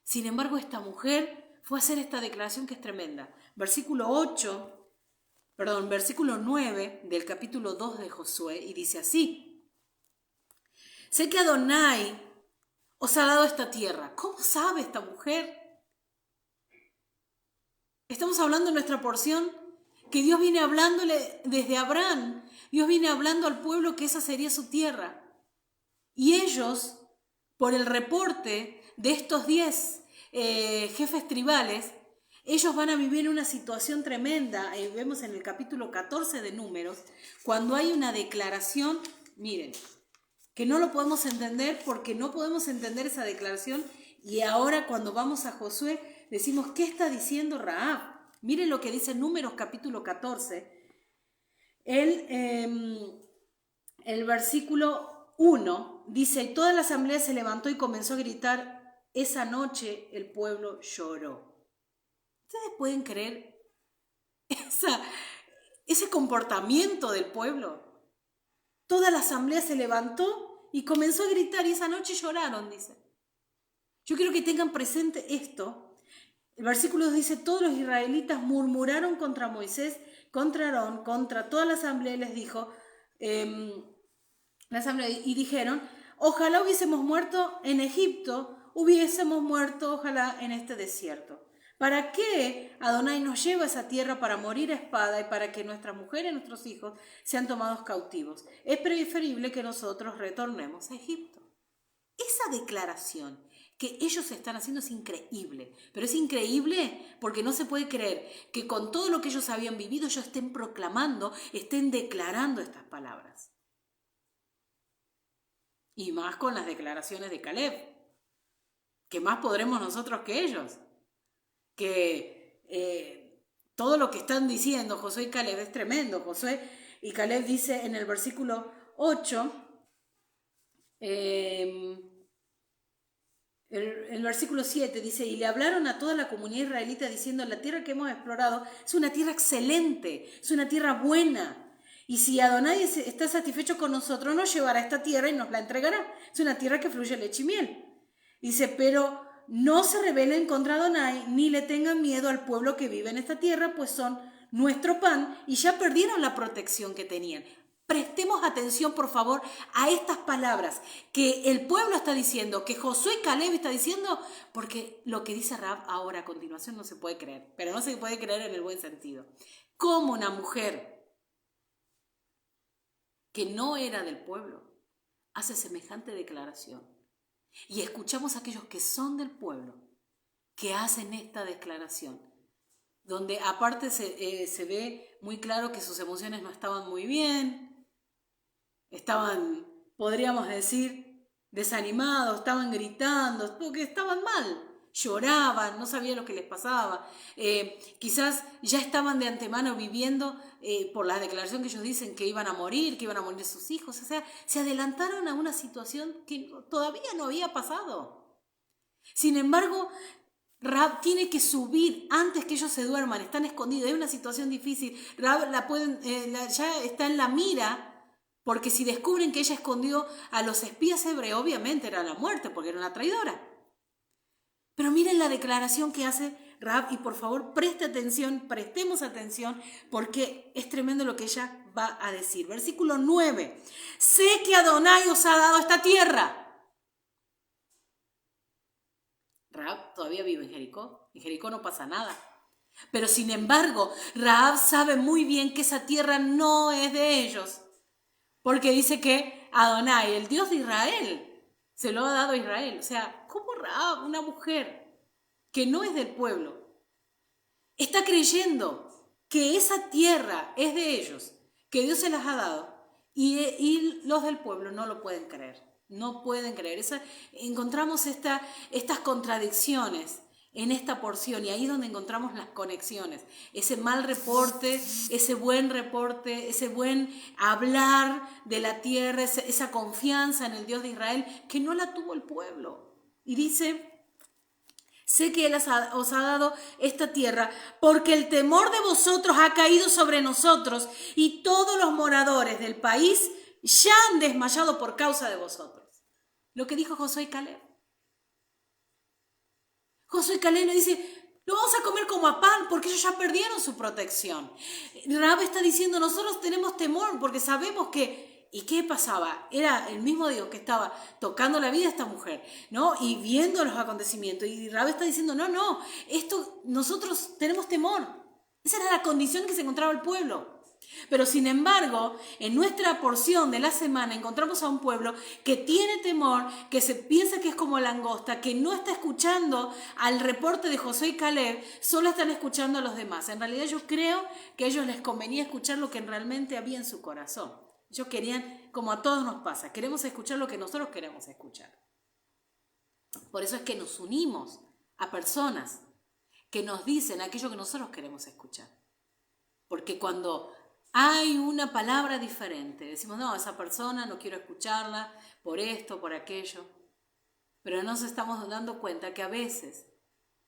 Sin embargo, esta mujer fue a hacer esta declaración que es tremenda. Versículo 9 del capítulo 2 de Josué, y dice así: sé que Adonai os ha dado esta tierra. ¿Cómo sabe esta mujer? Estamos hablando en nuestra porción que Dios viene hablándole desde Abraham. Dios viene hablando al pueblo que esa sería su tierra. Y ellos, por el reporte de estos 10 jefes tribales, ellos van a vivir una situación tremenda. Vemos en el capítulo 14 de Números, cuando hay una declaración, miren, que no lo podemos entender porque no podemos entender esa declaración. Y ahora cuando vamos a Josué, decimos, ¿qué está diciendo Rahab? Miren lo que dice Números capítulo 14. El versículo 1 dice, y toda la asamblea se levantó y comenzó a gritar, esa noche el pueblo lloró. ¿Ustedes pueden creer ese comportamiento del pueblo? Toda la asamblea se levantó y comenzó a gritar y esa noche lloraron, dice. Yo quiero que tengan presente esto. El versículo 2 dice, todos los israelitas murmuraron contra Moisés, contra Aarón, contra toda la asamblea y les dijo, y dijeron, ojalá hubiésemos muerto en Egipto, hubiésemos muerto ojalá en este desierto. ¿Para qué Adonai nos lleva a esa tierra para morir a espada y para que nuestras mujeres y nuestros hijos sean tomados cautivos? Es preferible que nosotros retornemos a Egipto. Esa declaración que ellos están haciendo es increíble, pero es increíble porque no se puede creer que con todo lo que ellos habían vivido ellos estén proclamando, estén declarando estas palabras. Y más con las declaraciones de Caleb, que más podremos nosotros que ellos, que todo lo que están diciendo Josué y Caleb es tremendo. Josué y Caleb dice en el versículo 8, el versículo 7 dice, y le hablaron a toda la comunidad israelita diciendo, la tierra que hemos explorado es una tierra excelente, es una tierra buena. Y si Adonai está satisfecho con nosotros, nos llevará a esta tierra y nos la entregará. Es una tierra que fluye leche y miel. Dice, pero no se rebelen contra Adonai, ni le tengan miedo al pueblo que vive en esta tierra, pues son nuestro pan y ya perdieron la protección que tenían. Prestemos atención, por favor, a estas palabras que el pueblo está diciendo, que Josué y Caleb está diciendo, porque lo que dice Rahab ahora a continuación no se puede creer, pero no se puede creer en el buen sentido. Como una mujer que no era del pueblo hace semejante declaración. Y escuchamos a aquellos que son del pueblo que hacen esta declaración, donde aparte se ve muy claro que sus emociones no estaban muy bien, estaban, podríamos decir, desanimados, estaban gritando, porque estaban mal, lloraban, no sabían lo que les pasaba, quizás ya estaban de antemano viviendo por la declaración que ellos dicen que iban a morir sus hijos, o sea, se adelantaron a una situación que todavía no había pasado. Sin embargo, Rahab tiene que subir antes que ellos se duerman, están escondidos, es una situación difícil. Rahab ya está en la mira, porque si descubren que ella escondió a los espías hebreos, obviamente era la muerte, porque era una traidora. Pero miren la declaración que hace Rahab y por favor prestemos atención, porque es tremendo lo que ella va a decir. Versículo 9. Sé que Adonai os ha dado esta tierra. Rahab todavía vive en Jericó no pasa nada. Pero sin embargo, Rahab sabe muy bien que esa tierra no es de ellos. Porque dice que Adonai, el Dios de Israel, se lo ha dado a Israel. O sea, ¿cómo Rahab, una mujer que no es del pueblo, está creyendo que esa tierra es de ellos, que Dios se las ha dado, y los del pueblo no lo pueden creer? No pueden creer. Encontramos estas contradicciones en esta porción, y ahí es donde encontramos las conexiones, ese mal reporte, ese buen reporte, ese buen hablar de la tierra, esa confianza en el Dios de Israel que no la tuvo el pueblo. Y dice, sé que Él os ha dado esta tierra porque el temor de vosotros ha caído sobre nosotros y todos los moradores del país ya han desmayado por causa de vosotros. Lo que dijo Josué y Caleb. Josué y Caleb le dice, lo vamos a comer como a pan porque ellos ya perdieron su protección. Rahab está diciendo, nosotros tenemos temor porque sabemos que... ¿Y qué pasaba? Era el mismo Dios que estaba tocando la vida de esta mujer, ¿no? Y viendo los acontecimientos. Y Rahab está diciendo, no, nosotros tenemos temor. Esa era la condición que se encontraba el pueblo. Pero sin embargo, en nuestra porción de la semana encontramos a un pueblo que tiene temor, que se piensa que es como langosta, que no está escuchando al reporte de Josué y Caleb, solo están escuchando a los demás. En realidad yo creo que a ellos les convenía escuchar lo que realmente había en su corazón. Ellos querían, como a todos nos pasa, queremos escuchar lo que nosotros queremos escuchar. Por eso es que nos unimos a personas que nos dicen aquello que nosotros queremos escuchar. Porque cuando hay una palabra diferente, decimos, no, esa persona no quiero escucharla por esto, por aquello. Pero no nos estamos dando cuenta que a veces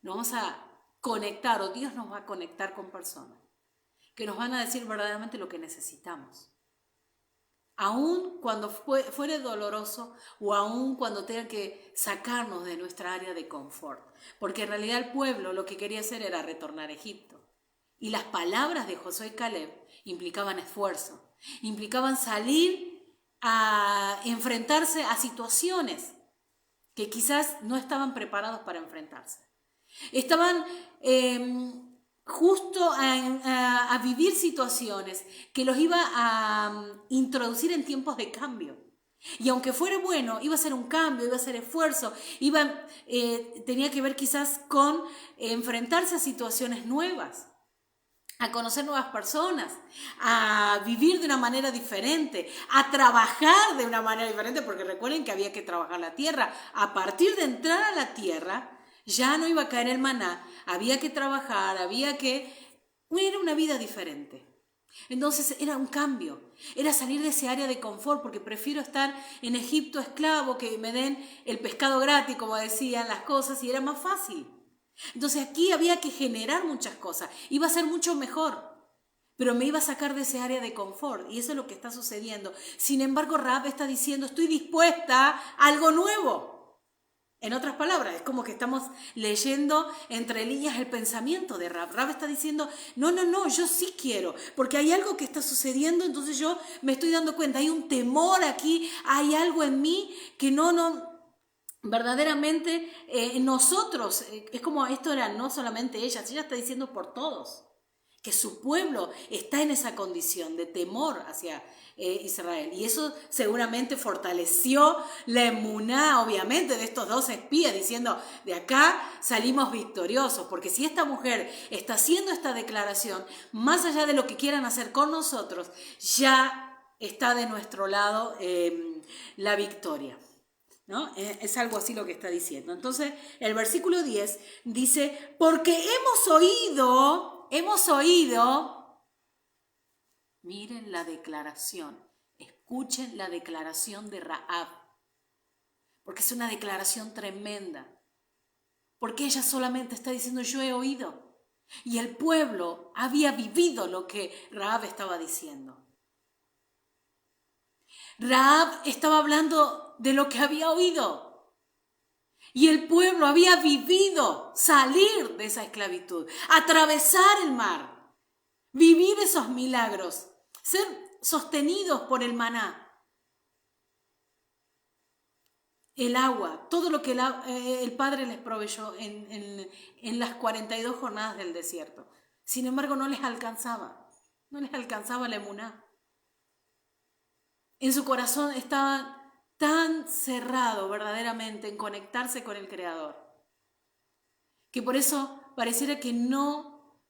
nos vamos a conectar, o Dios nos va a conectar con personas que nos van a decir verdaderamente lo que necesitamos. Aún cuando fuere doloroso o aún cuando tenga que sacarnos de nuestra área de confort. Porque en realidad el pueblo lo que quería hacer era retornar a Egipto. Y las palabras de Josué y Caleb implicaban esfuerzo, implicaban salir a enfrentarse a situaciones que quizás no estaban preparados para enfrentarse. Estaban justo a vivir situaciones que los iba a introducir en tiempos de cambio. Y aunque fuera bueno, iba a ser un cambio, iba a ser esfuerzo, tenía que ver quizás con enfrentarse a situaciones nuevas, a conocer nuevas personas, a vivir de una manera diferente, a trabajar de una manera diferente, porque recuerden que había que trabajar la tierra. A partir de entrar a la tierra, ya no iba a caer el maná, había que trabajar, era una vida diferente. Entonces era un cambio, era salir de ese área de confort, porque prefiero estar en Egipto esclavo, que me den el pescado gratis, como decían las cosas, y era más fácil. Entonces aquí había que generar muchas cosas, iba a ser mucho mejor, pero me iba a sacar de ese área de confort, y eso es lo que está sucediendo. Sin embargo, Rahab está diciendo, estoy dispuesta a algo nuevo. En otras palabras, es como que estamos leyendo entre líneas el pensamiento de Rab. Rab está diciendo, no, yo sí quiero, porque hay algo que está sucediendo, entonces yo me estoy dando cuenta, hay un temor aquí, hay algo en mí que verdaderamente nosotros, es como esto era no solamente ella está diciendo por todos, que su pueblo está en esa condición de temor hacia Israel. Y eso seguramente fortaleció la emuná, obviamente, de estos dos espías, diciendo, de acá salimos victoriosos, porque si esta mujer está haciendo esta declaración, más allá de lo que quieran hacer con nosotros, ya está de nuestro lado la victoria. ¿No? Es algo así lo que está diciendo. Entonces, el versículo 10 dice, porque hemos oído, miren la declaración, escuchen la declaración de Rahab, porque es una declaración tremenda, porque ella solamente está diciendo, yo he oído, y el pueblo había vivido lo que Rahab estaba diciendo. Rahab estaba hablando de lo que había oído. Y el pueblo había vivido salir de esa esclavitud, atravesar el mar, vivir esos milagros, ser sostenidos por el maná, el agua, todo lo que el Padre les proveyó en las 42 jornadas del desierto. Sin embargo, no les alcanzaba la emuná. En su corazón estaban tan cerrado verdaderamente en conectarse con el Creador, que por eso pareciera que no,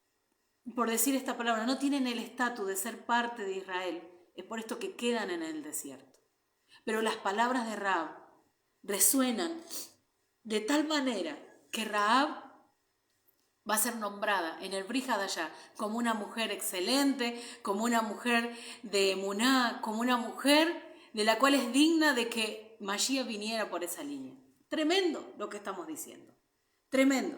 por decir esta palabra, no tienen el estatus de ser parte de Israel. Es por esto que quedan en el desierto. Pero las palabras de Rahab resuenan de tal manera que Rahab va a ser nombrada en el Brit Hadashah como una mujer excelente, como una mujer de emuná, como una mujer de la cual es digna de que Mashiach viniera por esa línea. Tremendo lo que estamos diciendo. Tremendo.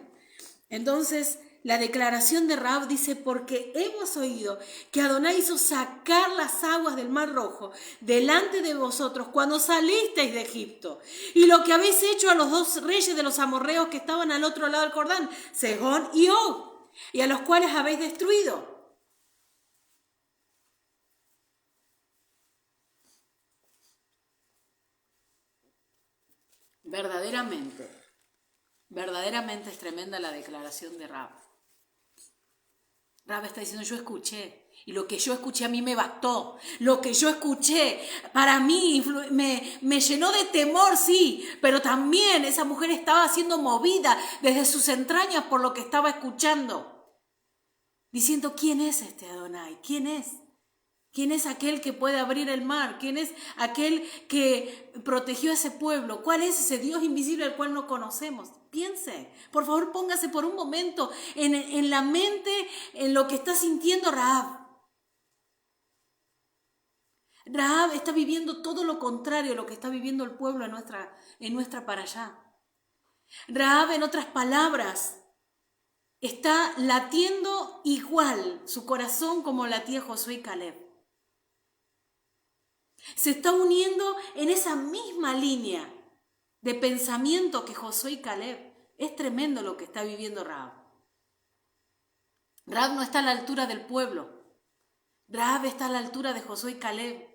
Entonces, la declaración de Rahab dice, porque hemos oído que Adonai hizo sacar las aguas del Mar Rojo delante de vosotros cuando salisteis de Egipto, y lo que habéis hecho a los dos reyes de los amorreos que estaban al otro lado del Jordán, Sejón y Og, y a los cuales habéis destruido. Verdaderamente es tremenda la declaración de Rahab. Rahab está diciendo, yo escuché, y lo que yo escuché a mí me bastó. Lo que yo escuché para mí me llenó de temor, sí, pero también esa mujer estaba siendo movida desde sus entrañas por lo que estaba escuchando. Diciendo, ¿quién es este Adonai? ¿Quién es? ¿Quién es aquel que puede abrir el mar? ¿Quién es aquel que protegió a ese pueblo? ¿Cuál es ese Dios invisible al cual no conocemos? Piense, por favor, póngase por un momento en la mente, en lo que está sintiendo Rahab. Rahab está viviendo todo lo contrario a lo que está viviendo el pueblo en nuestra para allá. Rahab, en otras palabras, está latiendo igual su corazón como latía Josué y Caleb. Se está uniendo en esa misma línea de pensamiento que Josué y Caleb. Es tremendo lo que está viviendo Rahab. Rahab no está a la altura del pueblo. Rahab está a la altura de Josué y Caleb.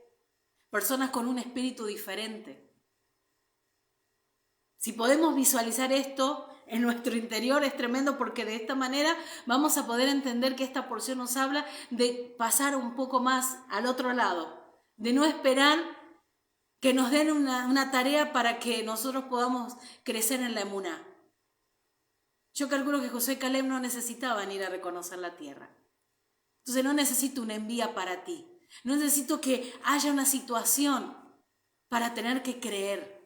Personas con un espíritu diferente. Si podemos visualizar esto en nuestro interior es tremendo, porque de esta manera vamos a poder entender que esta porción nos habla de pasar un poco más al otro lado, de no esperar que nos den una tarea para que nosotros podamos crecer en la emuná. Yo calculo que Josué y Caleb no necesitaban ir a reconocer la tierra. Entonces no necesito una envía para ti. No necesito que haya una situación para tener que creer.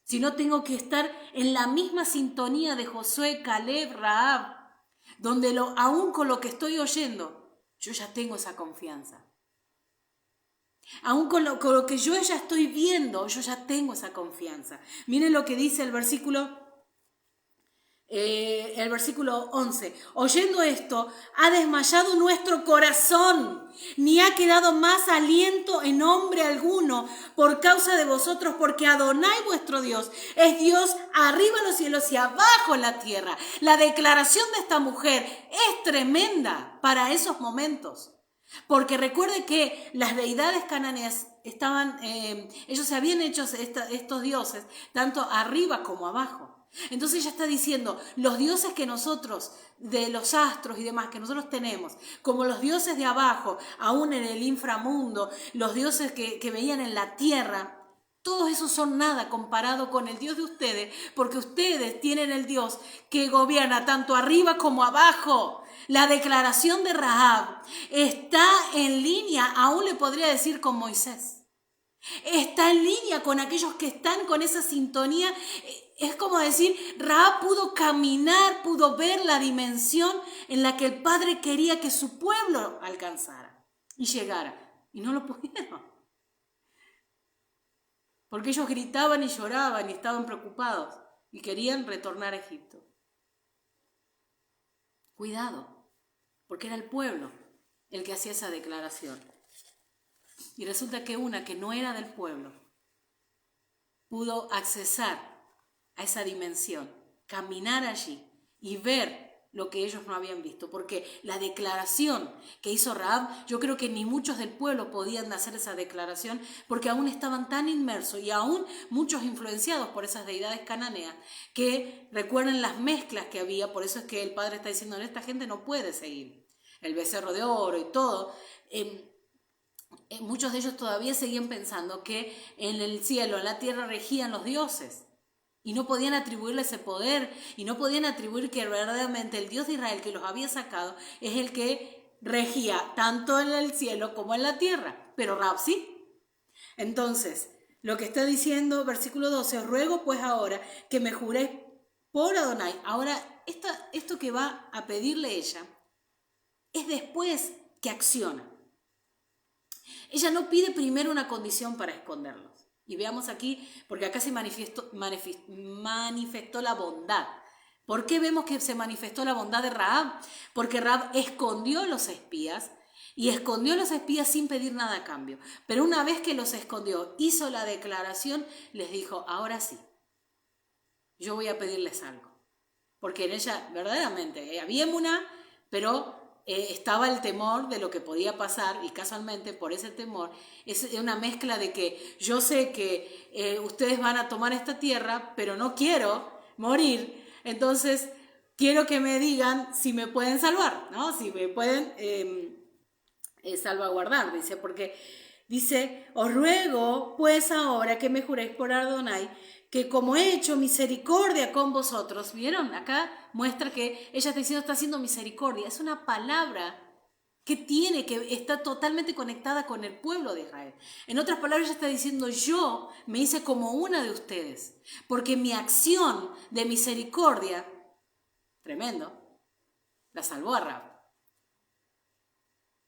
Sino tengo que estar en la misma sintonía de Josué, Caleb, Rahab, donde aún con lo que estoy oyendo, yo ya tengo esa confianza. Aún con lo que yo ya estoy viendo, yo ya tengo esa confianza. Miren lo que dice el versículo El versículo 11, oyendo esto, ha desmayado nuestro corazón, ni ha quedado más aliento en hombre alguno por causa de vosotros, porque Adonai vuestro Dios es Dios arriba en los cielos y abajo en la tierra. La declaración de esta mujer es tremenda para esos momentos, porque recuerde que las deidades cananeas estaban, ellos se habían hecho estos dioses tanto arriba como abajo. Entonces ella está diciendo, los dioses que nosotros, de los astros y demás que nosotros tenemos, como los dioses de abajo, aún en el inframundo, los dioses que veían en la tierra, todos esos son nada comparado con el Dios de ustedes, porque ustedes tienen el Dios que gobierna tanto arriba como abajo. La declaración de Rahab está en línea, aún le podría decir, con Moisés. Está en línea con aquellos que están con esa sintonía. Es como decir, Rahab pudo caminar, pudo ver la dimensión en la que el Padre quería que su pueblo alcanzara y llegara. Y no lo pudieron. Porque ellos gritaban y lloraban y estaban preocupados y querían retornar a Egipto. Cuidado, porque era el pueblo el que hacía esa declaración. Y resulta que una que no era del pueblo pudo accesar a esa dimensión, caminar allí y ver lo que ellos no habían visto, porque la declaración que hizo Rahab, yo creo que ni muchos del pueblo podían hacer esa declaración, porque aún estaban tan inmersos y aún muchos influenciados por esas deidades cananeas, que recuerden las mezclas que había. Por eso es que el Padre está diciendo, esta gente no puede seguir, el becerro de oro y todo. Muchos de ellos todavía seguían pensando que en el cielo, en la tierra regían los dioses. Y no podían atribuirle ese poder, y no podían atribuir que verdaderamente el Dios de Israel que los había sacado es el que regía tanto en el cielo como en la tierra. Pero Rahab sí. Entonces, lo que está diciendo, versículo 12, os ruego pues ahora que me juréis por Adonai. Ahora, esto que va a pedirle ella es después que acciona. Ella no pide primero una condición para esconderlos. Y veamos aquí, porque acá se manifestó la bondad. ¿Por qué vemos que se manifestó la bondad de Rahab? Porque Rahab escondió los espías y escondió los espías sin pedir nada a cambio. Pero una vez que los escondió, hizo la declaración, les dijo, ahora sí, yo voy a pedirles algo. Porque en ella verdaderamente había emuná, pero estaba el temor de lo que podía pasar, y casualmente por ese temor es una mezcla de que yo sé que ustedes van a tomar esta tierra, pero no quiero morir, entonces quiero que me digan si me pueden salvar, ¿no? Si me pueden salvaguardar, dice, porque dice, os ruego pues ahora que me juréis por Adonai, que como he hecho misericordia con vosotros, ¿vieron? Acá muestra que ella está haciendo misericordia. Es una palabra que está totalmente conectada con el pueblo de Israel. En otras palabras, ella está diciendo, yo me hice como una de ustedes, porque mi acción de misericordia, tremendo, la salvó a Rahab.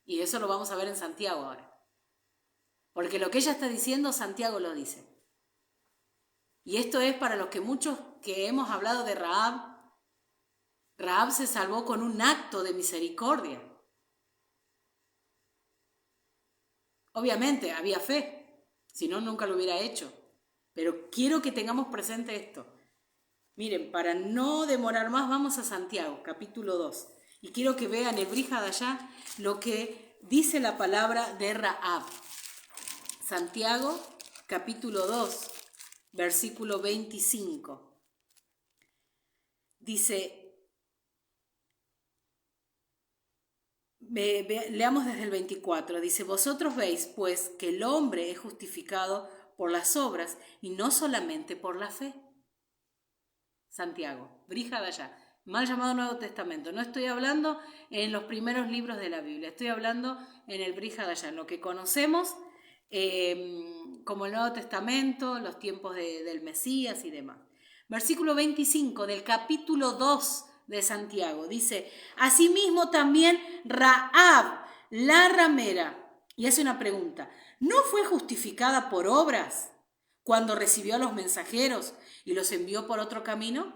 Y eso lo vamos a ver en Santiago ahora. Porque lo que ella está diciendo, Santiago lo dice. Y esto es para los que muchos que hemos hablado de Rahab. Rahab se salvó con un acto de misericordia. Obviamente había fe, si no, nunca lo hubiera hecho. Pero quiero que tengamos presente esto. Miren, para no demorar más, vamos a Santiago, capítulo 2. Y quiero que vean el Brit Hadashah lo que dice la palabra de Rahab. Santiago, capítulo 2. Versículo 25. Dice, leamos desde el 24. Dice, vosotros veis pues que el hombre es justificado por las obras y no solamente por la fe. Santiago, Brit Hadashah, mal llamado Nuevo Testamento. No estoy hablando en los primeros libros de la Biblia, estoy hablando en el Brit Hadashah, en lo que conocemos como el Nuevo Testamento, los tiempos del Mesías y demás. Versículo 25 del capítulo 2 de Santiago dice, asimismo también Rahab, la ramera, y hace una pregunta, ¿no fue justificada por obras cuando recibió a los mensajeros y los envió por otro camino?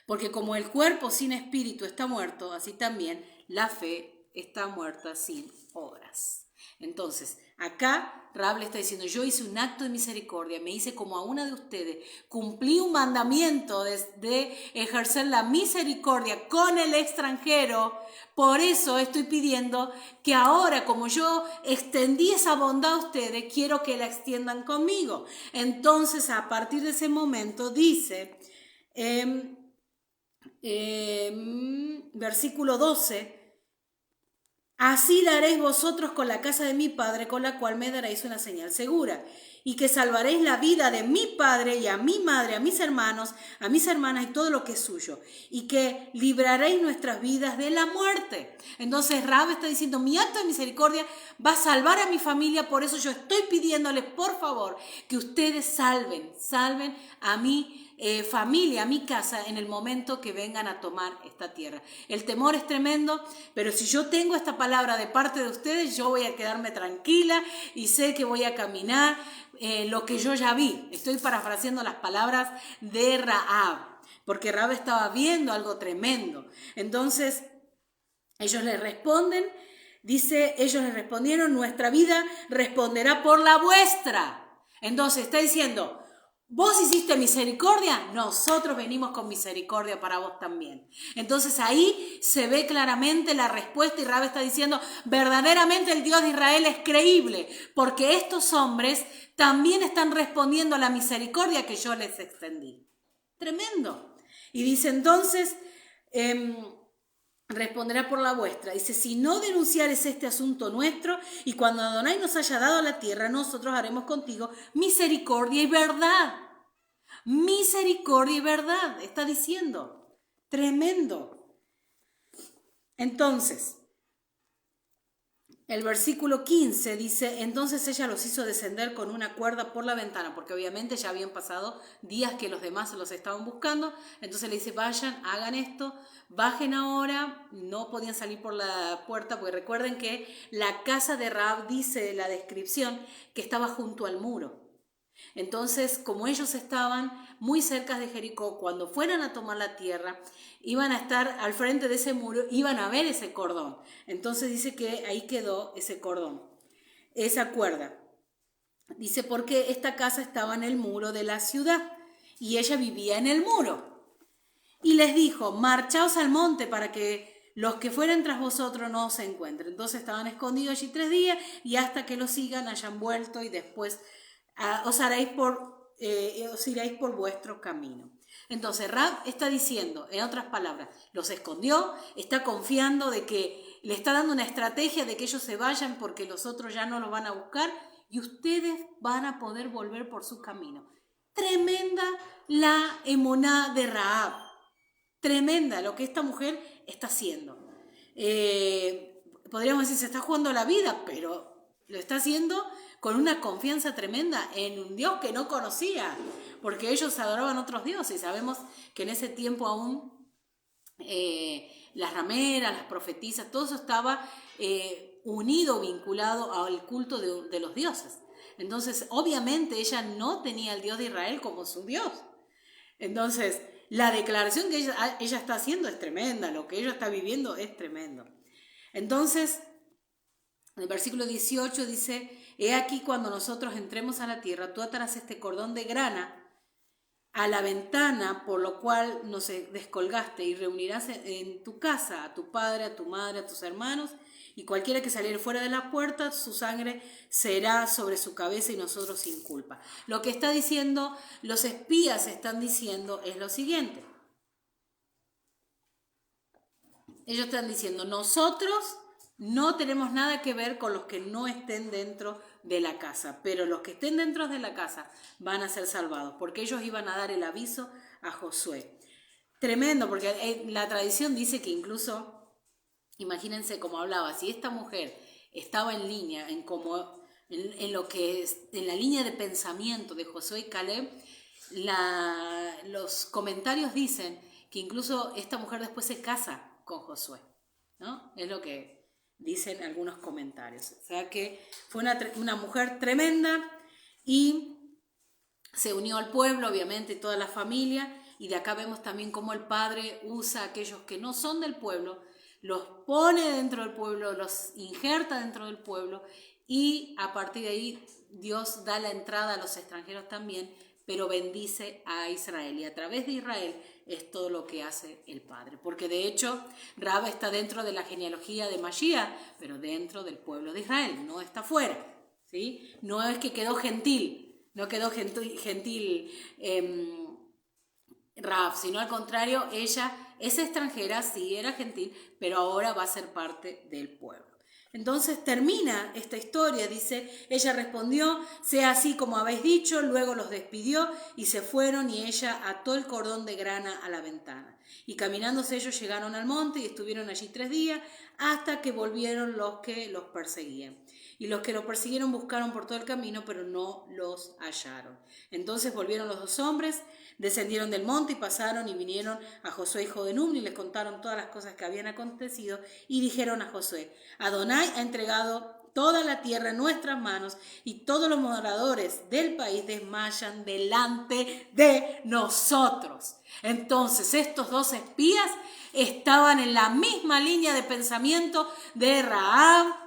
Porque como el cuerpo sin espíritu está muerto, así también la fe está muerta sin obras. Entonces, acá Rahab le está diciendo, yo hice un acto de misericordia, me hice como a una de ustedes, cumplí un mandamiento de ejercer la misericordia con el extranjero, por eso estoy pidiendo que ahora, como yo extendí esa bondad a ustedes, quiero que la extiendan conmigo. Entonces, a partir de ese momento, dice, versículo 12, así la haréis vosotros con la casa de mi padre, con la cual me daréis una señal segura, y que salvaréis la vida de mi padre y a mi madre, a mis hermanos, a mis hermanas y todo lo que es suyo, y que libraréis nuestras vidas de la muerte. Entonces Rahab está diciendo, mi acto de misericordia va a salvar a mi familia, por eso yo estoy pidiéndoles, por favor, que ustedes salven a mi familia, a mi casa, en el momento que vengan a tomar esta tierra. El temor es tremendo, pero si yo tengo esta palabra de parte de ustedes, yo voy a quedarme tranquila y sé que voy a caminar lo que yo ya vi. Estoy parafraseando las palabras de Rahab, porque Rahab estaba viendo algo tremendo. Entonces, ellos le responden, dice, ellos le respondieron, nuestra vida responderá por la vuestra. Entonces, está diciendo, vos hiciste misericordia, nosotros venimos con misericordia para vos también. Entonces ahí se ve claramente la respuesta y Rahab está diciendo, verdaderamente el Dios de Israel es creíble, porque estos hombres también están respondiendo a la misericordia que yo les extendí. Tremendo. Y dice entonces, responderá por la vuestra. Dice, si no denunciares este asunto nuestro, y cuando Adonai nos haya dado la tierra, nosotros haremos contigo misericordia y verdad. Misericordia y verdad, está diciendo. Tremendo. Entonces, el versículo 15 dice, entonces ella los hizo descender con una cuerda por la ventana, porque obviamente ya habían pasado días que los demás los estaban buscando, entonces le dice, vayan, hagan esto, bajen ahora, no podían salir por la puerta, porque recuerden que la casa de Rahab dice la descripción que estaba junto al muro. Entonces, como ellos estaban muy cerca de Jericó, cuando fueran a tomar la tierra, iban a estar al frente de ese muro, iban a ver ese cordón. Entonces dice que ahí quedó ese cordón, esa cuerda. Dice porque esta casa estaba en el muro de la ciudad y ella vivía en el muro. Y les dijo, marchaos al monte para que los que fueren tras vosotros no os encuentren. Entonces estaban escondidos allí 3 días y hasta que los sigan hayan vuelto y después os iréis por vuestro camino. Entonces Rahab está diciendo, en otras palabras, los escondió, está confiando de que le está dando una estrategia de que ellos se vayan porque los otros ya no los van a buscar y ustedes van a poder volver por su camino. Tremenda la emuná de Rahab, tremenda lo que esta mujer está haciendo. Podríamos decir, se está jugando la vida, pero lo está haciendo con una confianza tremenda en un Dios que no conocía, porque ellos adoraban otros dioses. Sabemos que en ese tiempo aún las rameras, las profetisas, todo eso estaba unido, vinculado al culto de los dioses. Entonces, obviamente, ella no tenía al Dios de Israel como su Dios. Entonces, la declaración que ella está haciendo es tremenda, lo que ella está viviendo es tremendo. Entonces, en el versículo 18 dice, he aquí cuando nosotros entremos a la tierra, tú atarás este cordón de grana a la ventana por lo cual nos descolgaste y reunirás en tu casa a tu padre, a tu madre, a tus hermanos y cualquiera que saliere fuera de la puerta, su sangre será sobre su cabeza y nosotros sin culpa. Lo que está diciendo, los espías están diciendo es lo siguiente. Ellos están diciendo, nosotros no tenemos nada que ver con los que no estén dentro de la casa, pero los que estén dentro de la casa van a ser salvados, porque ellos iban a dar el aviso a Josué. Tremendo, porque la tradición dice que incluso, imagínense cómo hablaba, si esta mujer estaba en línea, en lo que es, en la línea de pensamiento de Josué y Caleb, los comentarios dicen que incluso esta mujer después se casa con Josué, ¿no? Es lo que dicen algunos comentarios. O sea que fue una mujer tremenda y se unió al pueblo, obviamente, toda la familia, y de acá vemos también cómo el Padre usa a aquellos que no son del pueblo, los pone dentro del pueblo, los injerta dentro del pueblo, y a partir de ahí Dios da la entrada a los extranjeros también, pero bendice a Israel, y a través de Israel es todo lo que hace el Padre. Porque de hecho Rahab está dentro de la genealogía de Mashiach, pero dentro del pueblo de Israel, no está fuera, ¿sí? No es que quedó gentil, no quedó gentil Rahab, sino al contrario, ella es extranjera, sí era gentil, pero ahora va a ser parte del pueblo. Entonces termina esta historia, dice, ella respondió, sea así como habéis dicho, luego los despidió y se fueron, y ella ató el cordón de grana a la ventana. Y caminándose ellos llegaron al monte y estuvieron allí 3 días hasta que volvieron los que los perseguían. Y los que los persiguieron buscaron por todo el camino, pero no los hallaron. Entonces volvieron los 2 hombres, descendieron del monte y pasaron y vinieron a Josué hijo de Nun y les contaron todas las cosas que habían acontecido, y dijeron a Josué, Adonai ha entregado toda la tierra en nuestras manos, y todos los moradores del país desmayan delante de nosotros. Entonces estos 2 espías estaban en la misma línea de pensamiento de Rahab,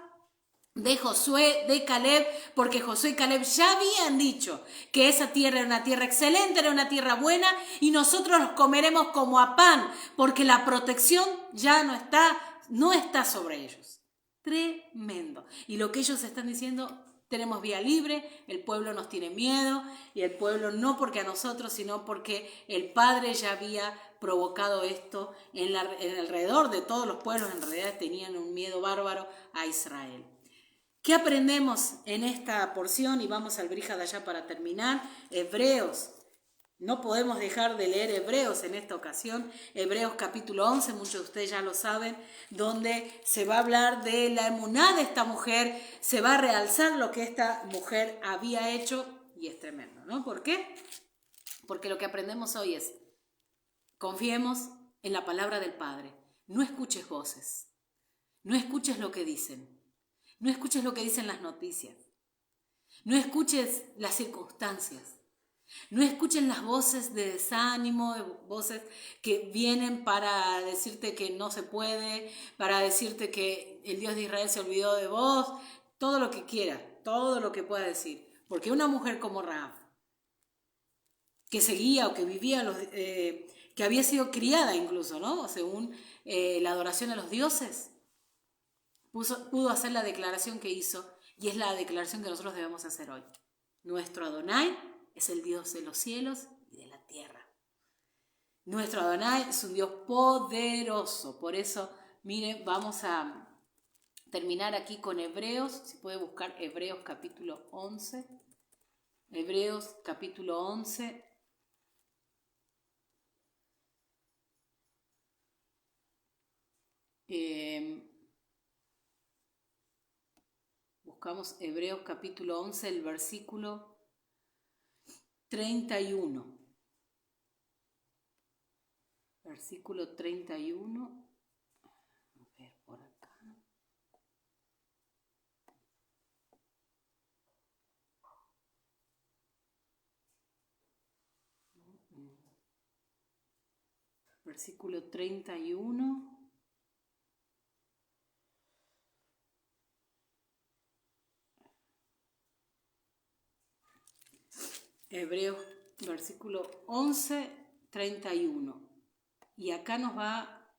de Josué, de Caleb, porque Josué y Caleb ya habían dicho que esa tierra era una tierra excelente, era una tierra buena, y nosotros los comeremos como a pan, porque la protección ya no está sobre ellos. Tremendo. Y lo que ellos están diciendo, tenemos vía libre, el pueblo nos tiene miedo, y el pueblo no porque a nosotros, sino porque el Padre ya había provocado esto en alrededor de todos los pueblos. En realidad tenían un miedo bárbaro a Israel. ¿Qué aprendemos en esta porción? Y vamos al Brit Hadashah para terminar. Hebreos. No podemos dejar de leer Hebreos en esta ocasión. Hebreos capítulo 11, muchos de ustedes ya lo saben, donde se va a hablar de la emuná de esta mujer, se va a realzar lo que esta mujer había hecho, y es tremendo, ¿no? ¿Por qué? Porque lo que aprendemos hoy es, confiemos en la palabra del Padre. No escuches voces, no escuches lo que dicen. No escuches lo que dicen las noticias. No escuches las circunstancias. No escuchen las voces de desánimo, voces que vienen para decirte que no se puede, para decirte que el Dios de Israel se olvidó de vos, todo lo que quiera, todo lo que pueda decir. Porque una mujer como Rahab, que seguía o que vivía, que había sido criada incluso, ¿no? Según la adoración a los dioses, pudo hacer la declaración que hizo, y es la declaración que nosotros debemos hacer hoy. Nuestro Adonai es el Dios de los cielos y de la tierra. Nuestro Adonai es un Dios poderoso. Por eso, miren, vamos a terminar aquí con Hebreos. Si puede buscar Hebreos capítulo 11. Hebreos capítulo 11. Buscamos Hebreos capítulo 11, el versículo 31. Versículo 31. A ver, por acá. Versículo 31. Hebreos, versículo 11, 31. Y acá nos va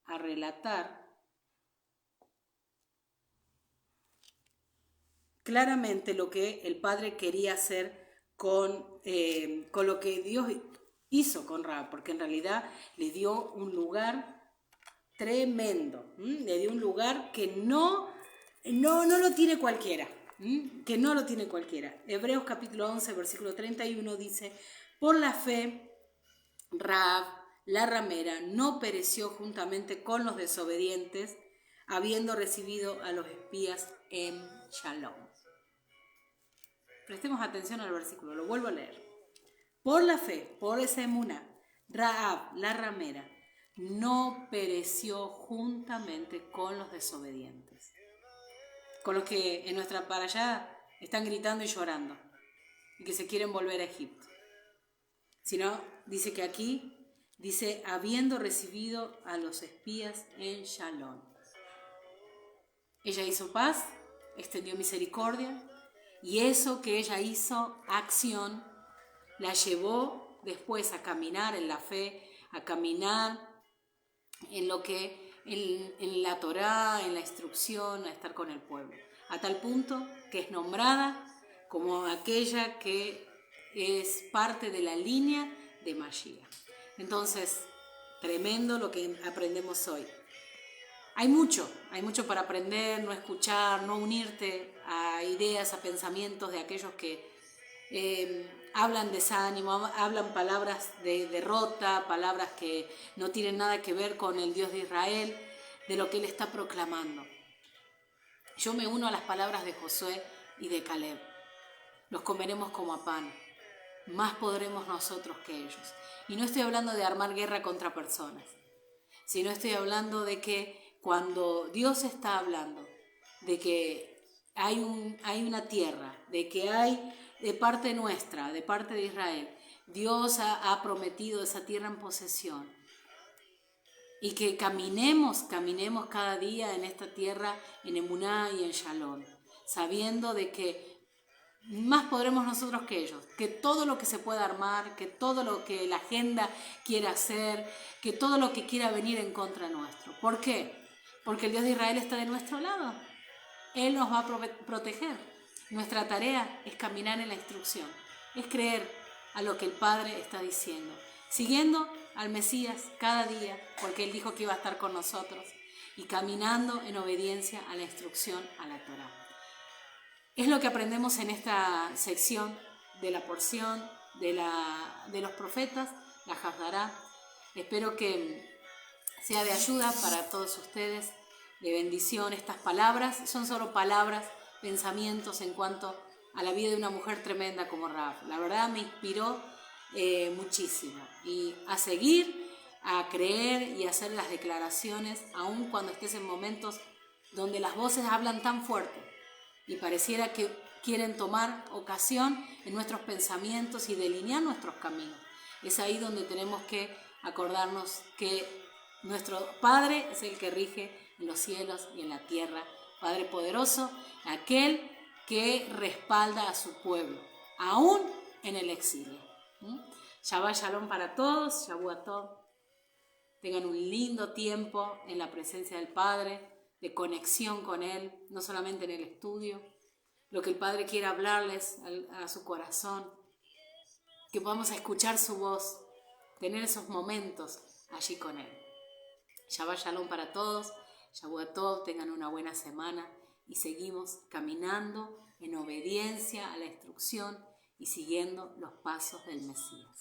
a relatar claramente lo que el Padre quería hacer con lo que Dios hizo con Rahab, porque en realidad le dio un lugar tremendo, le dio un lugar que no lo tiene cualquiera. Que no lo tiene cualquiera. Hebreos capítulo 11, versículo 31 dice, por la fe, Rahab, la ramera, no pereció juntamente con los desobedientes, habiendo recibido a los espías en Shalom. Prestemos atención al versículo, lo vuelvo a leer. Por la fe, por esa emuná, Rahab, la ramera, no pereció juntamente con los desobedientes, con los que en nuestra parashá están gritando y llorando y que se quieren volver a Egipto. sino dice que aquí, dice, habiendo recibido a los espías en Shalom. Ella hizo paz, extendió misericordia, y eso que ella hizo, acción, la llevó después a caminar en la fe, a caminar en lo que, en la Torá, en la instrucción, a estar con el pueblo, a tal punto que es nombrada como aquella que es parte de la línea de Mashiach. Entonces, tremendo lo que aprendemos hoy. Hay mucho para aprender, no escuchar, no unirte a ideas, a pensamientos de aquellos que hablan desánimo, hablan palabras de derrota, palabras que no tienen nada que ver con el Dios de Israel, de lo que Él está proclamando. Yo me uno a las palabras de Josué y de Caleb. Los comeremos como a pan, más podremos nosotros que ellos. Y no estoy hablando de armar guerra contra personas, sino estoy hablando de que cuando Dios está hablando, de que hay una tierra, de que hay de parte nuestra, de parte de Israel, Dios ha prometido esa tierra en posesión. Y que caminemos cada día en esta tierra, en Emuná y en Shalom, sabiendo de que más podremos nosotros que ellos, que todo lo que se pueda armar, que todo lo que la agenda quiera hacer, que todo lo que quiera venir en contra nuestro. ¿Por qué? Porque el Dios de Israel está de nuestro lado. Él nos va a proteger. Nuestra tarea es caminar en la instrucción, es creer a lo que el Padre está diciendo, siguiendo al Mesías cada día, porque Él dijo que iba a estar con nosotros, y caminando en obediencia a la instrucción, a la Torá. Es lo que aprendemos en esta sección de la porción de los profetas, la Haftará. Espero que sea de ayuda para todos ustedes, de bendición. Estas palabras son solo palabras, pensamientos en cuanto a la vida de una mujer tremenda como Rahab. La verdad me inspiró muchísimo. Y a seguir, a creer y a hacer las declaraciones, aun cuando estés en momentos donde las voces hablan tan fuerte y pareciera que quieren tomar ocasión en nuestros pensamientos y delinear nuestros caminos. Es ahí donde tenemos que acordarnos que nuestro Padre es el que rige en los cielos y en la tierra, Padre poderoso, aquel que respalda a su pueblo, aún en el exilio. Shabbat Shalom para todos, Shabbat Tov. Tengan un lindo tiempo en la presencia del Padre, de conexión con Él, no solamente en el estudio, lo que el Padre quiere hablarles a su corazón, que podamos escuchar su voz, tener esos momentos allí con Él. Shabbat Shalom para todos, Shabbat Tov, tengan una buena semana y seguimos caminando en obediencia a la instrucción y siguiendo los pasos del Mesías.